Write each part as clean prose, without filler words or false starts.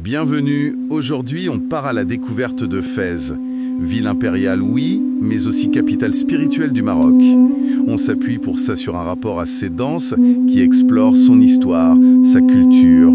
Bienvenue, aujourd'hui on part à la découverte de Fès. Ville impériale oui, mais aussi capitale spirituelle du Maroc. On s'appuie pour ça sur un rapport assez dense qui explore son histoire, sa culture,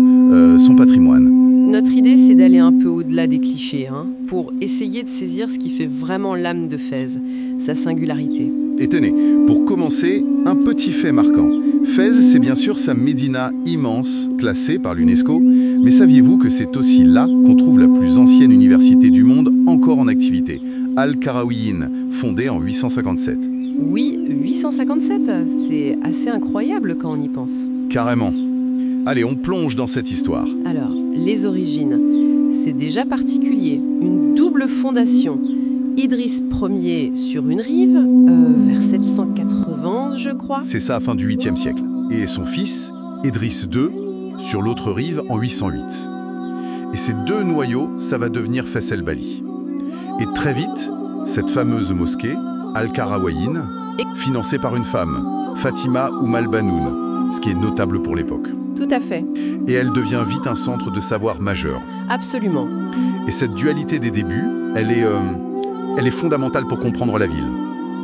son patrimoine. Notre idée, c'est d'aller un peu au-delà des clichés, pour essayer de saisir ce qui fait vraiment l'âme de Fès, sa singularité. Et tenez, pour commencer, un petit fait marquant. Fès, c'est bien sûr sa médina immense, classée par l'UNESCO, mais saviez-vous que c'est aussi là qu'on trouve la plus ancienne université du monde encore en activité, Al-Qarawiyyin, fondée en 857. Oui, 857, c'est assez incroyable quand on y pense. Carrément. Allez, on plonge dans cette histoire. Alors, les origines, c'est déjà particulier, une double fondation. Idriss Ier sur une rive, vers 780, je crois. C'est ça, fin du 8e siècle. Et son fils, Idriss II, sur l'autre rive en 808. Et ces deux noyaux, ça va devenir Fès el Bali. Et très vite, cette fameuse mosquée, Al-Qarawiyyin, financée par une femme, Fatima Al Banoun, ce qui est notable pour l'époque. Tout à fait. Et elle devient vite un centre de savoir majeur. Absolument. Et cette dualité des débuts, elle est fondamentale pour comprendre la ville.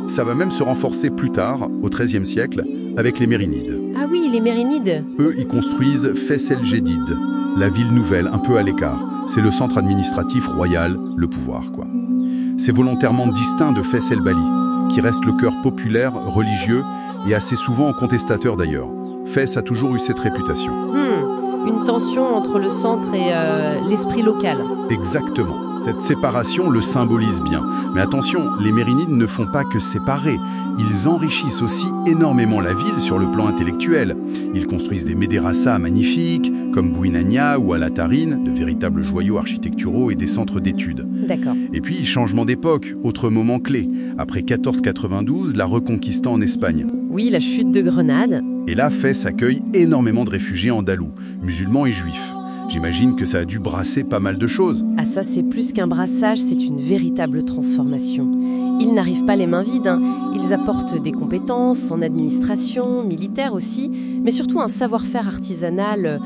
Ça va même se renforcer plus tard, au XIIIe siècle, avec les Mérinides. Ah oui, les Mérinides. Eux, ils construisent Fès el Jedid, la ville nouvelle, un peu à l'écart. C'est le centre administratif royal, le pouvoir, quoi. C'est volontairement distinct de Fès el Bali, qui reste le cœur populaire, religieux et assez souvent contestateur d'ailleurs. Fès a toujours eu cette réputation. Une tension entre le centre et l'esprit local. Exactement. Cette séparation le symbolise bien. Mais attention, les Mérinides ne font pas que séparer. Ils enrichissent aussi énormément la ville sur le plan intellectuel. Ils construisent des médérassas magnifiques, comme Bouinania ou Alatarine, de véritables joyaux architecturaux et des centres d'études. D'accord. Et puis, changement d'époque, autre moment clé. Après 1492, la reconquista en Espagne. Oui, la chute de Grenade. Et là, Fès accueille énormément de réfugiés andalous, musulmans et juifs. J'imagine que ça a dû brasser pas mal de choses. Ah ça, c'est plus qu'un brassage, c'est une véritable transformation. Ils n'arrivent pas les mains vides, Ils apportent des compétences en administration, militaire aussi, mais surtout un savoir-faire artisanal,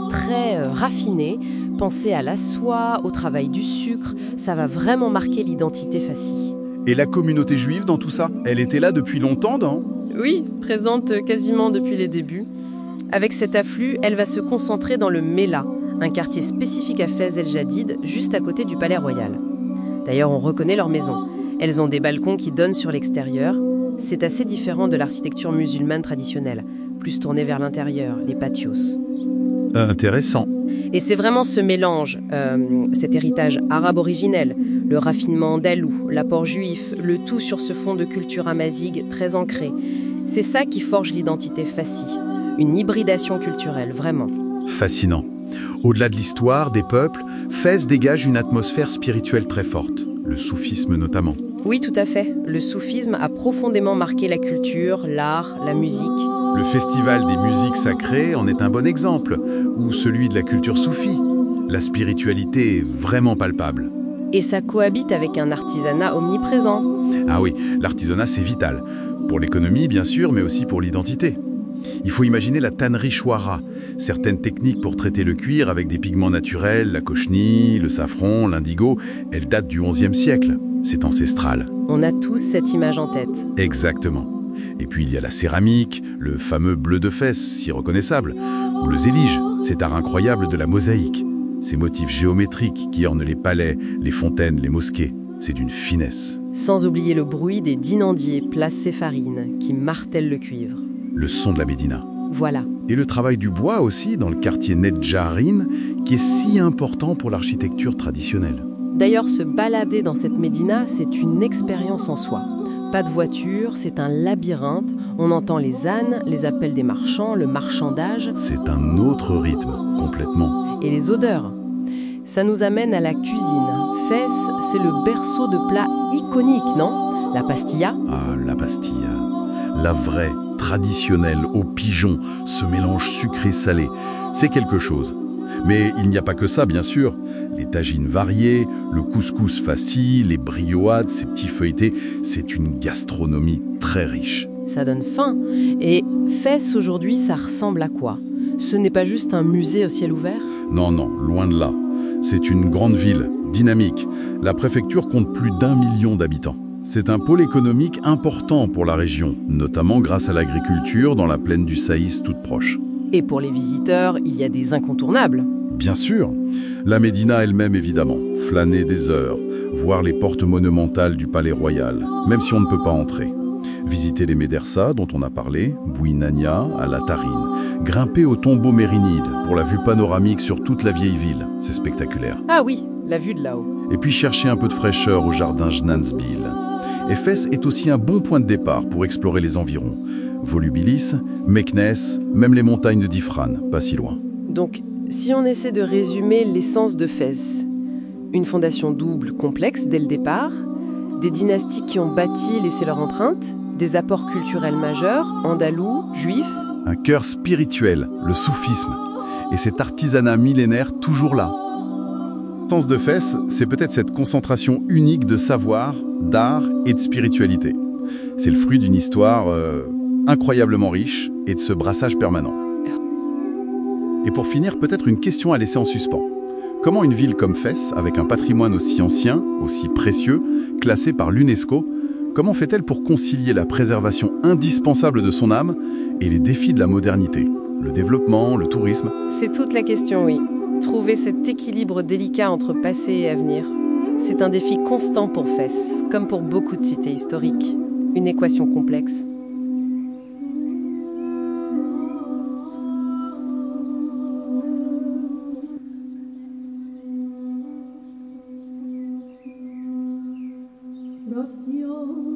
très raffiné, pensé à la soie, au travail du sucre. Ça va vraiment marquer l'identité fassie. Et la communauté juive dans tout ça, elle était là depuis longtemps, non ? Oui, présente quasiment depuis les débuts. Avec cet afflux, elle va se concentrer dans le Mela, un quartier spécifique à Fès el Jadid, juste à côté du Palais Royal. D'ailleurs, on reconnaît leurs maisons. Elles ont des balcons qui donnent sur l'extérieur. C'est assez différent de l'architecture musulmane traditionnelle, plus tournée vers l'intérieur, les patios. Intéressant. Et c'est vraiment ce mélange, cet héritage arabe originel, le raffinement andalou, l'apport juif, le tout sur ce fond de culture amazigh très ancré. C'est ça qui forge l'identité fassie. Une hybridation culturelle, vraiment. Fascinant. Au-delà de l'histoire, des peuples, Fès dégage une atmosphère spirituelle très forte, le soufisme notamment. Oui, tout à fait. Le soufisme a profondément marqué la culture, l'art, la musique. Le festival des musiques sacrées en est un bon exemple, ou celui de la culture soufie. La spiritualité est vraiment palpable. Et ça cohabite avec un artisanat omniprésent. Ah oui, l'artisanat c'est vital. Pour l'économie bien sûr, mais aussi pour l'identité. Il faut imaginer la tannerie chouara, certaines techniques pour traiter le cuir avec des pigments naturels, la cochenille, le safran, l'indigo, elles datent du XIe siècle. C'est ancestral. On a tous cette image en tête. Exactement. Et puis il y a la céramique, le fameux bleu de Fès, si reconnaissable, ou le zélige, cet art incroyable de la mosaïque. Ces motifs géométriques qui ornent les palais, les fontaines, les mosquées, c'est d'une finesse. Sans oublier le bruit des dinandiers, place Séfarine, qui martèlent le cuivre. Le son de la Médina. Voilà. Et le travail du bois aussi, dans le quartier Nedjarine, qui est si important pour l'architecture traditionnelle. D'ailleurs, se balader dans cette médina, c'est une expérience en soi. Pas de voiture, c'est un labyrinthe. On entend les ânes, les appels des marchands, le marchandage. C'est un autre rythme, complètement. Et les odeurs. Ça nous amène à la cuisine. Fès, c'est le berceau de plats iconiques, non ? La pastilla. Ah, la pastilla. La vraie, traditionnelle, au pigeon, ce mélange sucré-salé. C'est quelque chose. Mais il n'y a pas que ça, bien sûr. Les tagines variées, le couscous fassi, les brioades, ces petits feuilletés, c'est une gastronomie très riche. Ça donne faim. Et Fès, aujourd'hui, ça ressemble à quoi ? Ce n'est pas juste un musée au ciel ouvert? Non, non, loin de là. C'est une grande ville, dynamique. La préfecture compte plus d'1 million d'habitants. C'est un pôle économique important pour la région, notamment grâce à l'agriculture dans la plaine du Saïs toute proche. Et pour les visiteurs, il y a des incontournables. Bien sûr, la Médina elle-même évidemment, flâner des heures, voir les portes monumentales du palais royal, même si on ne peut pas entrer. Visiter les médersas dont on a parlé, Bouinania, à la Tarine, grimper au tombeau mérinide pour la vue panoramique sur toute la vieille ville, c'est spectaculaire. Ah oui, la vue de là-haut. Et puis chercher un peu de fraîcheur au jardin Jnansbil. Et Fès est aussi un bon point de départ pour explorer les environs. Volubilis, Meknès, même les montagnes de Difran, pas si loin. Donc, si on essaie de résumer l'essence de Fès, une fondation double complexe dès le départ, des dynasties qui ont bâti et laissé leur empreinte, des apports culturels majeurs, andalous, juifs. Un cœur spirituel, le soufisme, et cet artisanat millénaire toujours là. L'essence de Fès, c'est peut-être cette concentration unique de savoir, d'art et de spiritualité. C'est le fruit d'une histoire incroyablement riche et de ce brassage permanent. Et pour finir, peut-être une question à laisser en suspens. Comment une ville comme Fès, avec un patrimoine aussi ancien, aussi précieux, classé par l'UNESCO, comment fait-elle pour concilier la préservation indispensable de son âme et les défis de la modernité, le développement, le tourisme? C'est toute la question, oui. Trouver cet équilibre délicat entre passé et avenir, c'est un défi constant pour Fès, comme pour beaucoup de cités historiques. Une équation complexe. Bastion